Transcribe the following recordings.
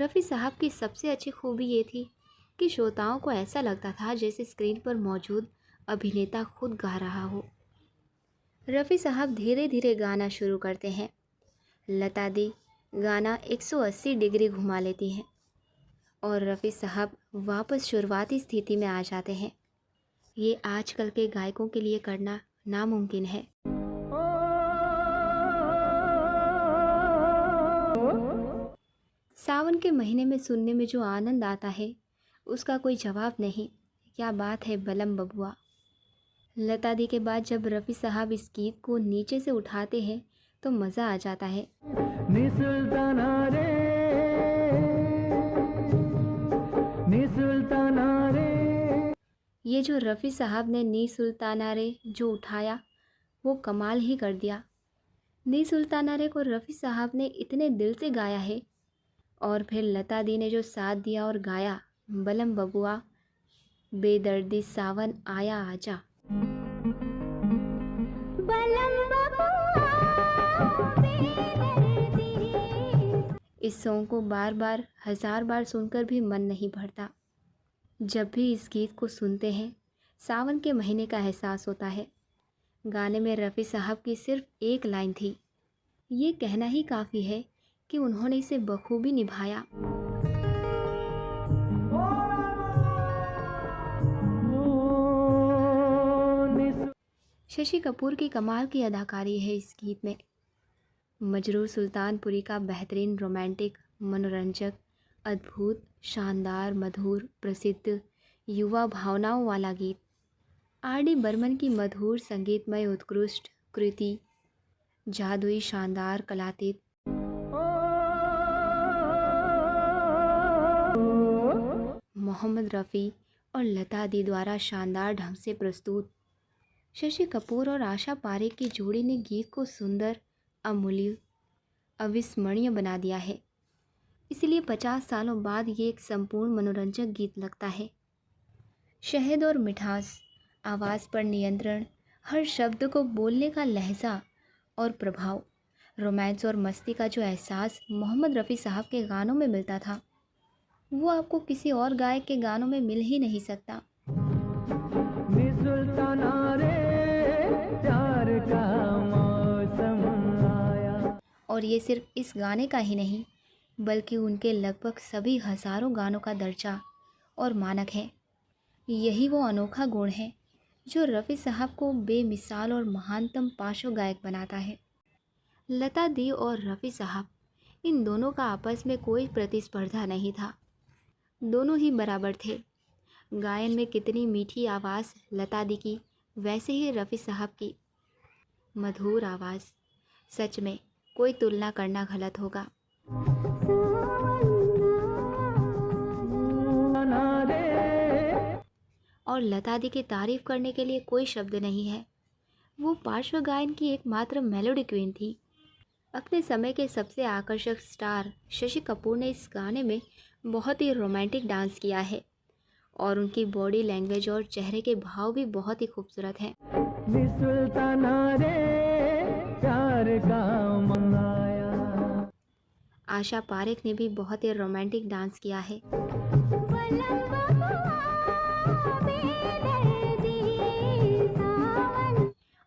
रफ़ी साहब की सबसे अच्छी खूबी ये थी कि श्रोताओं को ऐसा लगता था जैसे स्क्रीन पर मौजूद अभिनेता खुद गा रहा हो। रफ़ी साहब धीरे धीरे गाना शुरू करते हैं। लता दी गाना 180 डिग्री घुमा लेती हैं और रफ़ी साहब वापस शुरुआती स्थिति में आ जाते हैं। ये आजकल के गायकों के लिए करना नामुमकिन है। सावन के महीने में सुनने में जो आनंद आता है उसका कोई जवाब नहीं। क्या बात है बलम बबुआ। लता दी के बाद जब रफ़ी साहब इस गीत को नीचे से उठाते हैं तो मज़ा आ जाता है। नी सुल्ताना रे, नी सुल्ताना रे। ये जो रफ़ी साहब ने नी सुल्ताना रे जो उठाया वो कमाल ही कर दिया। नी सुल्ताना रे को रफ़ी साहब ने इतने दिल से गाया है और फिर लता दी ने जो साथ दिया और गाया, बलम बबुआ बेदर्दी सावन आया आजा। बलम बबुआ बेदर्दी। इस सॉन्ग को बार बार 1000 बार सुनकर भी मन नहीं भरता। जब भी इस गीत को सुनते हैं सावन के महीने का एहसास होता है। गाने में रफ़ी साहब की सिर्फ एक लाइन थी। ये कहना ही काफ़ी है कि उन्होंने इसे बखूबी निभाया। शशि कपूर की कमाल की अदाकारी है इस गीत में। मजरूर सुल्तानपुरी का बेहतरीन रोमांटिक, मनोरंजक, अद्भुत, शानदार, मधुर, प्रसिद्ध, युवा भावनाओं वाला गीत। आर.डी. बर्मन की मधुर संगीतमय उत्कृष्ट कृति, जादुई शानदार कलातीत। मोहम्मद रफ़ी और लता दी द्वारा शानदार ढंग से प्रस्तुत। शशि कपूर और आशा पारेख की जोड़ी ने गीत को सुंदर, अमूल्य, अविस्मरणीय बना दिया है। इसलिए 50 सालों बाद ये एक संपूर्ण मनोरंजक गीत लगता है। शहद और मिठास, आवाज़ पर नियंत्रण, हर शब्द को बोलने का लहजा और प्रभाव, रोमांस और मस्ती का जो एहसास मोहम्मद रफ़ी साहब के गानों में मिलता था वो आपको किसी और गायक के गानों में मिल ही नहीं सकता। नी सुल्ताना रे, प्यार का मौसम आया। और ये सिर्फ इस गाने का ही नहीं बल्कि उनके लगभग सभी हज़ारों गानों का दर्जा और मानक है। यही वो अनोखा गुण है जो रफ़ी साहब को बेमिसाल और महानतम पार्श्व गायक बनाता है। लता दी और रफ़ी साहब इन दोनों का आपस में कोई प्रतिस्पर्धा नहीं था। दोनों ही बराबर थे। गायन में कितनी मीठी आवाज़ लता दी की, वैसे ही रफ़ी साहब की मधुर आवाज़। सच में कोई तुलना करना गलत होगा। और लता दी की तारीफ़ करने के लिए कोई शब्द नहीं है। वो पार्श्व गायन की एकमात्र मेलोडी क्वीन थी। अपने समय के सबसे आकर्षक स्टार शशि कपूर ने इस गाने में बहुत ही रोमांटिक डांस किया है और उनकी बॉडी लैंग्वेज और चेहरे के भाव भी बहुत ही खूबसूरत हैं। नी सुल्ताना रे, प्यार का मंगाया। आशा पारेख ने भी बहुत ही रोमांटिक डांस किया है।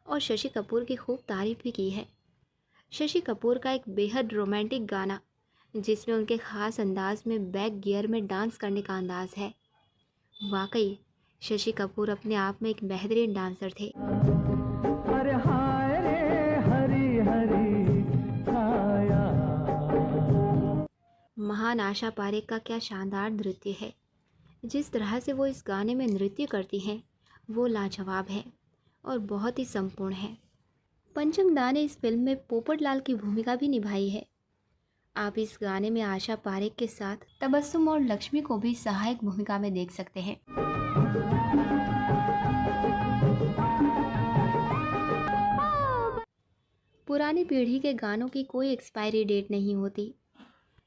और शशि कपूर की खूब तारीफ भी की है। शशि कपूर का एक बेहद रोमांटिक गाना जिसमें उनके ख़ास अंदाज में बैक गियर में डांस करने का अंदाज़ है। वाकई शशि कपूर अपने आप में एक बेहतरीन डांसर थे। अरे हाय रे हरी हरी छाया। महान आशा पारेख का क्या शानदार नृत्य है। जिस तरह से वो इस गाने में नृत्य करती हैं वो लाजवाब है और बहुत ही संपूर्ण है। पंचम दा ने इस फिल्म में पोपटलाल की भूमिका भी निभाई है। आप इस गाने में आशा पारेख के साथ तबस्सुम और लक्ष्मी को भी सहायक भूमिका में देख सकते हैं। पुरानी पीढ़ी के गानों की कोई एक्सपायरी डेट नहीं होती।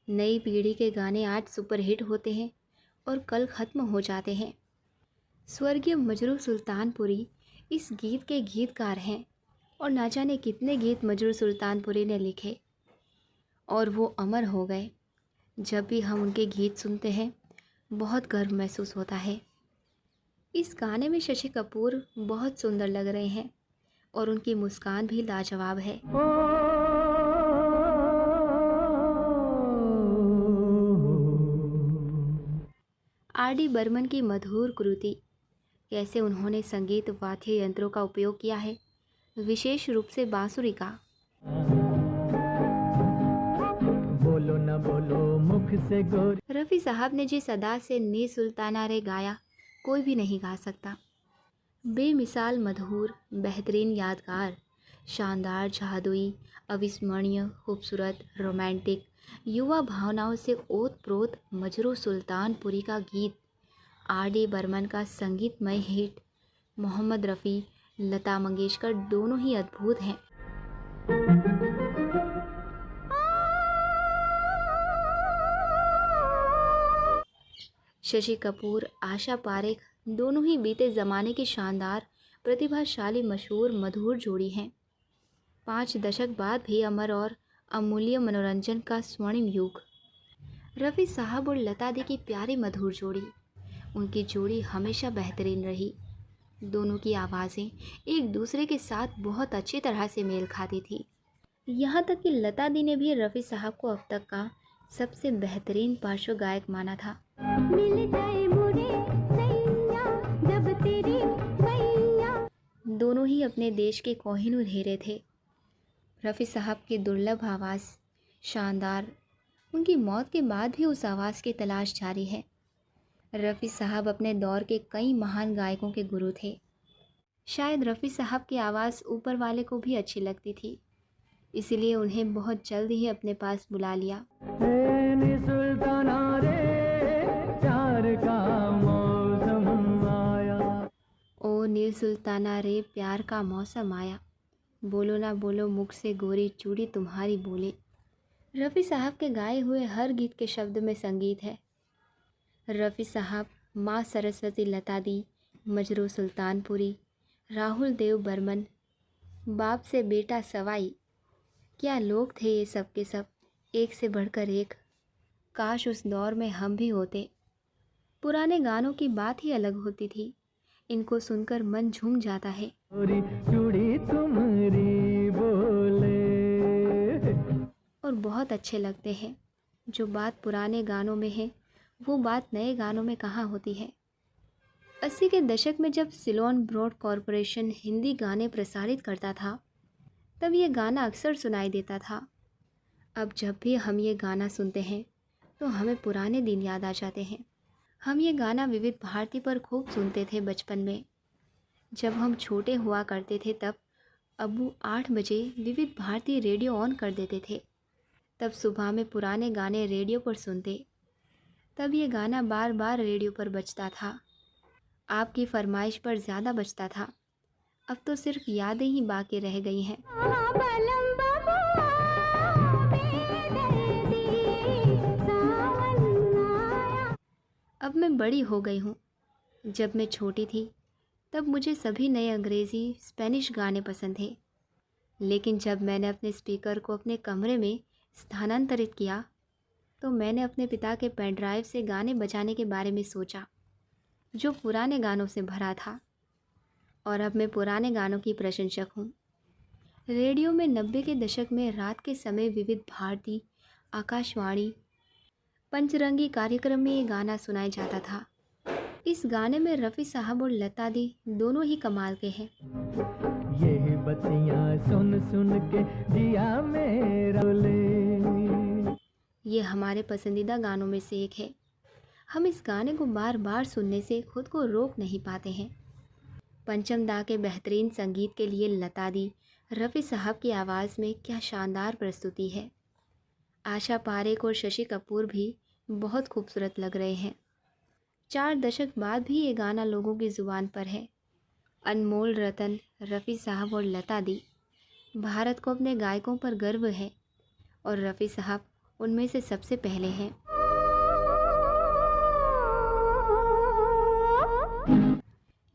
नई पीढ़ी के गाने आज सुपरहिट होते हैं और कल ख़त्म हो जाते हैं। स्वर्गीय मजरूर सुल्तानपुरी इस गीत के गीतकार हैं और ना जाने कितने गीत मजरूर सुल्तानपुरी ने लिखे और वो अमर हो गए। जब भी हम उनके गीत सुनते हैं बहुत गर्व महसूस होता है। इस गाने में शशि कपूर बहुत सुंदर लग रहे हैं और उनकी मुस्कान भी लाजवाब है। आर डी बर्मन की मधुर कृति, कैसे उन्होंने संगीत वाद्य यंत्रों का उपयोग किया है, विशेष रूप से बांसुरी का। बोलो न बोलो मुख से गोरी। रफ़ी साहब ने जिस अदा से नी सुल्ताना रे गाया कोई भी नहीं गा सकता। बेमिसाल मधुर, बेहतरीन, यादगार, शानदार, जादुई, अविस्मरणीय, खूबसूरत, रोमांटिक, युवा भावनाओं से ओत-प्रोत मजरू सुल्तानपुरी का गीत, आर डी बर्मन का संगीतमय हिट, मोहम्मद रफ़ी, लता मंगेशकर दोनों ही अद्भुत हैं। शशि कपूर, आशा पारेख दोनों ही बीते ज़माने की शानदार, प्रतिभाशाली, मशहूर, मधुर जोड़ी हैं। 5 दशक बाद भी अमर और अमूल्य मनोरंजन का स्वर्णिम युग। रफ़ी साहब और लता दी की प्यारी मधुर जोड़ी, उनकी जोड़ी हमेशा बेहतरीन रही। दोनों की आवाज़ें एक दूसरे के साथ बहुत अच्छी तरह से मेल खाती थी। यहाँ तक कि लता दी ने भी रफ़ी साहब को अब तक का सबसे बेहतरीन पार्श्व गायक माना था। मिल जाए मुझे सैया जब तेरी मैया। दोनों ही अपने देश के कोहिनूर हीरे थे। रफ़ी साहब की दुर्लभ आवाज़, शानदार, उनकी मौत के बाद भी उस आवाज़ की तलाश जारी है। रफ़ी साहब अपने दौर के कई महान गायकों के गुरु थे। शायद रफ़ी साहब की आवाज़ ऊपर वाले को भी अच्छी लगती थी, इसीलिए उन्हें बहुत जल्द ही अपने पास बुला लिया। नी सुल्ताना रे प्यार का मौसम आया। ओ नील सुल्ताना रे प्यार का मौसम आया, बोलो ना बोलो मुख से गोरी चूड़ी तुम्हारी बोले। रफ़ी साहब के गाए हुए हर गीत के शब्द में संगीत है। रफ़ी साहब, माँ सरस्वती, लता दी, मजरू सुल्तानपुरी, राहुल देव बर्मन, बाप से बेटा सवाई, क्या लोग थे ये सब के सब, एक से बढ़कर एक। काश उस दौर में हम भी होते। पुराने गानों की बात ही अलग होती थी, इनको सुनकर मन झूम जाता है। गोरी चूड़ी तुम्हारी बोले। और बहुत अच्छे लगते हैं। जो बात पुराने गानों में है वो बात नए गानों में कहाँ होती है। 80 के दशक में जब सिलोन ब्रॉड कॉरपोरेशन हिंदी गाने प्रसारित करता था तब ये गाना अक्सर सुनाई देता था। अब जब भी हम ये गाना सुनते हैं तो हमें पुराने दिन याद आ जाते हैं। हम ये गाना विविध भारती पर खूब सुनते थे बचपन में। जब हम छोटे हुआ करते थे तब अब्बू 8 बजे विविध भारती रेडियो ऑन कर देते थे। तब सुबह में पुराने गाने रेडियो पर सुनते। तब ये गाना बार बार रेडियो पर बजता था। आपकी फरमाइश पर ज़्यादा बजता था। अब तो सिर्फ यादें ही बाकी रह गई हैं। बलम बबुआ बेदर्दी सावन आया। अब मैं बड़ी हो गई हूँ। जब मैं छोटी थी तब मुझे सभी नए अंग्रेज़ी, स्पेनिश गाने पसंद थे। लेकिन जब मैंने अपने स्पीकर को अपने कमरे में स्थानांतरित किया तो मैंने अपने पिता के पेन ड्राइव से गाने बजाने के बारे में सोचा, जो पुराने गानों से भरा था। और अब मैं पुराने गानों की प्रशंसक हूँ। रेडियो में 90 के दशक में रात के समय विविध भारती, आकाशवाणी, पंचरंगी कार्यक्रम में ये गाना सुनाया जाता था। इस गाने में रफ़ी साहब और लता दी दोनों ही कमाल के हैं। ये बत्तियां सुन सुन के जिया मेरा ले। ये हमारे पसंदीदा गानों में से एक है। हम इस गाने को बार बार सुनने से खुद को रोक नहीं पाते हैं। पंचम दा के बेहतरीन संगीत के लिए लता दी, रफ़ी साहब की आवाज़ में क्या शानदार प्रस्तुति है। आशा पारेख और शशि कपूर भी बहुत खूबसूरत लग रहे हैं। 4 दशक बाद भी ये गाना लोगों की ज़ुबान पर है। अनमोल रतन, रफ़ी साहब और लता दी। भारत को अपने गायकों पर गर्व है और रफ़ी साहब उनमें से सबसे पहले हैं।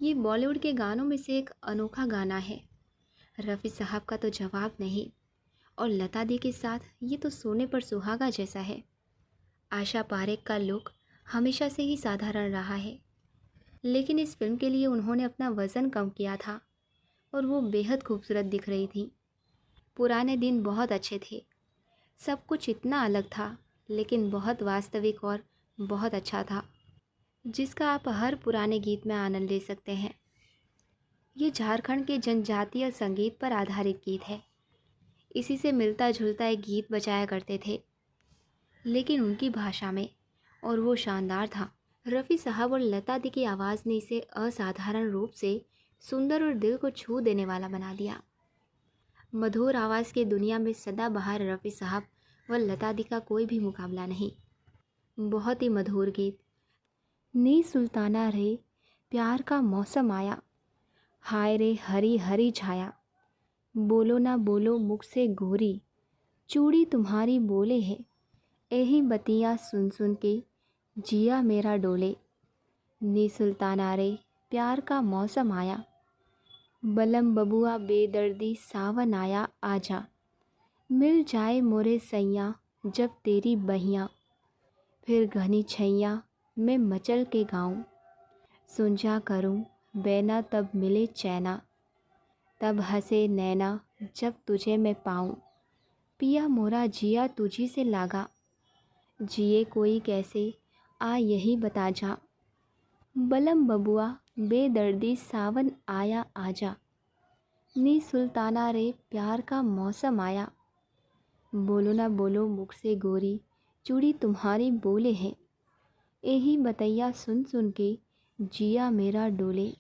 ये बॉलीवुड के गानों में से एक अनोखा गाना है। रफ़ी साहब का तो जवाब नहीं और लता दी के साथ ये तो सोने पर सुहागा जैसा है। आशा पारेख का लुक हमेशा से ही साधारण रहा है, लेकिन इस फिल्म के लिए उन्होंने अपना वज़न कम किया था और वो बेहद खूबसूरत दिख रही थी। पुराने दिन बहुत अच्छे थे। सब कुछ इतना अलग था, लेकिन बहुत वास्तविक और बहुत अच्छा था, जिसका आप हर पुराने गीत में आनंद ले सकते हैं। ये झारखंड के जनजातीय संगीत पर आधारित गीत है। इसी से मिलता जुलता एक गीत बजाया करते थे, लेकिन उनकी भाषा में, और वो शानदार था। रफ़ी साहब और लता दी की आवाज़ ने इसे असाधारण रूप से सुंदर और दिल को छू देने वाला बना दिया। मधुर आवाज़ की दुनिया में सदाबहार रफ़ी साहब व लता दी का कोई भी मुकाबला नहीं। बहुत ही मधुर गीत। नी सुल्ताना रे प्यार का मौसम आया, हाय रे हरी हरी छाया, बोलो ना बोलो मुख से गोरी, चूड़ी तुम्हारी बोले है, यही बतिया सुन सुन के जिया मेरा डोले। नी सुल्ताना रे प्यार का मौसम आया, बलम बबुआ बेदर्दी सावन आया आजा, मिल जाए मोरे सैया जब तेरी बहियाँ, फिर घनी छैया मैं मचल के गाऊं, सुन जा करूं बैना तब मिले चैना, तब हंसे नैना जब तुझे मैं पाऊं, पिया मोरा जिया तुझी से लागा, जिए कोई कैसे आ यही बता जा, बलम बबुआ बेदर्दी सावन आया आजा, नी सुल्ताना रे प्यार का मौसम आया, बोलो ना बोलो मुख से गोरी, चूड़ी तुम्हारी बोले है, यही बतैया सुन सुन के जिया मेरा डोले।